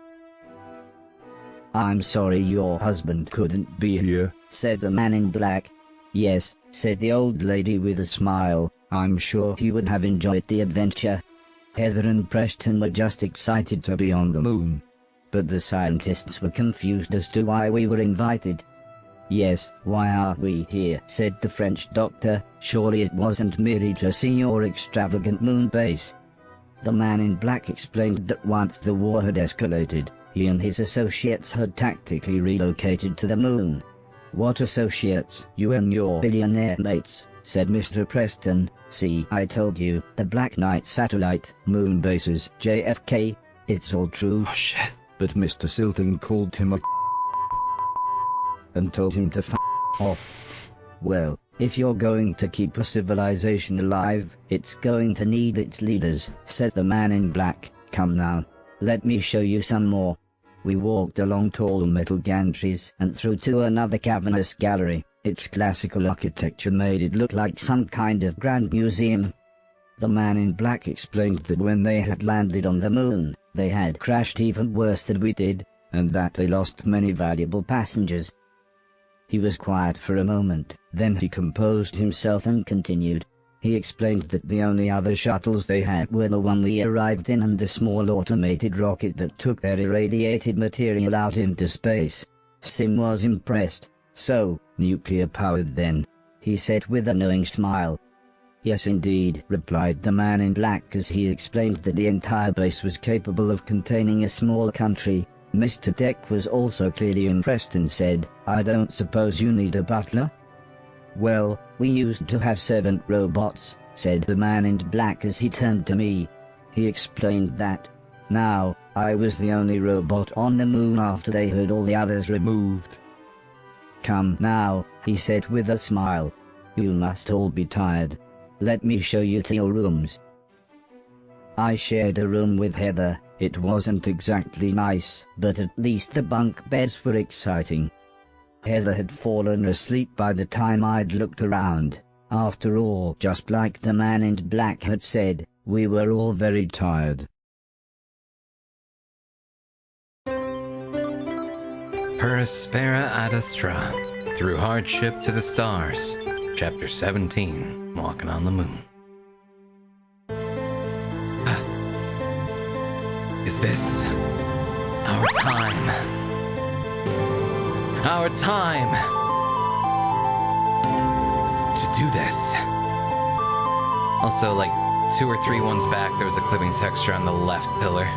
"I'm sorry your husband couldn't be here," said the man in black. "Yes," said the old lady with a smile, "I'm sure he would have enjoyed the adventure." Heather and Preston were just excited to be on the moon. But the scientists were confused as to why we were invited. "Yes, why are we here?" said the French doctor. "Surely it wasn't merely to see your extravagant moon base." The man in black explained that once the war had escalated, he and his associates had tactically relocated to the moon. "What associates? You and your billionaire mates," said Mr. Preston. "See, I told you, the Black Knight satellite, moon bases, JFK. It's all true." Oh shit. But Mr. Silton called him a and told him to f off. "Well, if you're going to keep a civilization alive, it's going to need its leaders," said the man in black. "Come now, let me show you some more." We walked along tall metal gantries and through to another cavernous gallery. Its classical architecture made it look like some kind of grand museum. The man in black explained that when they had landed on the moon, they had crashed even worse than we did, and that they lost many valuable passengers. He was quiet for a moment, then he composed himself and continued. He explained that the only other shuttles they had were the one we arrived in and the small automated rocket that took their irradiated material out into space. Sim was impressed. "So, nuclear-powered then?" he said with a knowing smile. "Yes indeed," replied the man in black as he explained that the entire base was capable of containing a small country. Mr. Deck was also clearly impressed and said, "I don't suppose you need a butler?" Well, we used to have 7 robots, said the man in black as he turned to me. He explained that. Now, I was the only robot on the moon after they had all the others removed. Come now, he said with a smile. You must all be tired. Let me show you to your rooms. I shared a room with Heather. It wasn't exactly nice, but at least the bunk beds were exciting. Heather had fallen asleep by the time I'd looked around. After all, just like the man in black had said, we were all very tired. Per aspera ad astra, through hardship to the stars. Chapter 17, Walking on the Moon. Is this our time? Our time to do this. Also, like 2 or 3 ones back, there was a clipping texture on the left pillar.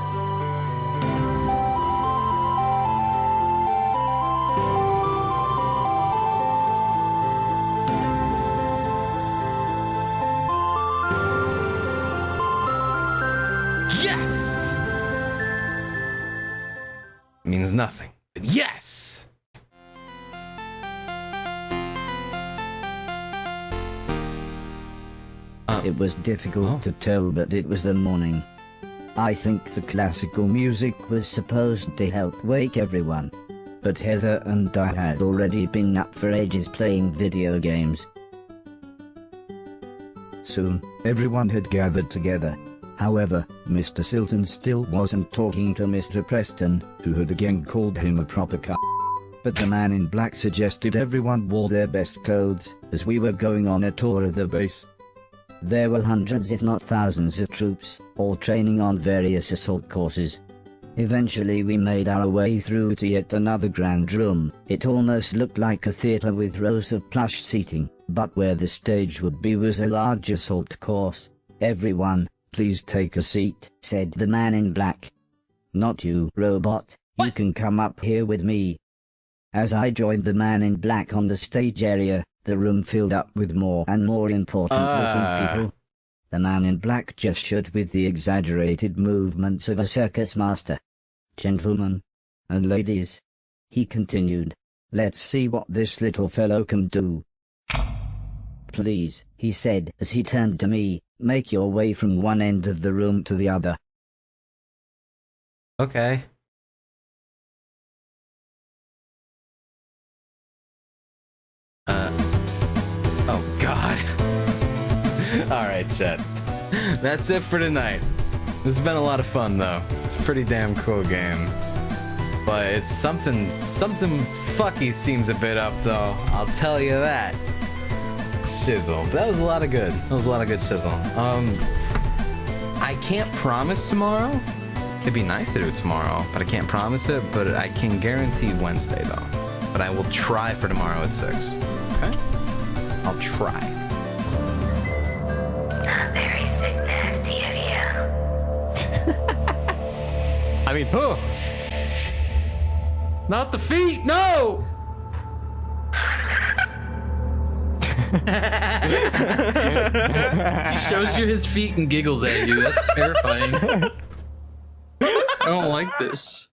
Yes! Means nothing, but yes! It was difficult to tell, but it was the morning. I think the classical music was supposed to help wake everyone. But Heather and I had already been up for ages playing video games. Soon, everyone had gathered together. However, Mr. Silton still wasn't talking to Mr. Preston, who had again called him a proper c***. But the man in black suggested everyone wore their best clothes, as we were going on a tour of the base. There were hundreds if not thousands of troops, all training on various assault courses. Eventually we made our way through to yet another grand room. It almost looked like a theatre with rows of plush seating, but where the stage would be was a large assault course. Everyone, please take a seat, said the man in black. Not you, robot. You can come up here with me. As I joined the man in black on the stage area, the room filled up with more and more important-looking people. The man in black gestured with the exaggerated movements of a circus master. Gentlemen and ladies, he continued, let's see what this little fellow can do. Please, he said as he turned to me, make your way from one end of the room to the other. Okay. Oh God. Alright, chat. That's it for tonight. This has been a lot of fun though. It's a pretty damn cool game. But it's something fucky seems a bit up though. I'll tell you that. Shizzle. That was a lot of good. That was a lot of good shizzle. I can't promise tomorrow. It'd be nice to do it tomorrow, but I can't promise it. But I can guarantee Wednesday though. But I will try for tomorrow at 6. Okay? I'll try. Not very sick nasty of you. I mean, oh! Not the feet, no! He shows you his feet and giggles at you. That's terrifying. I don't like this.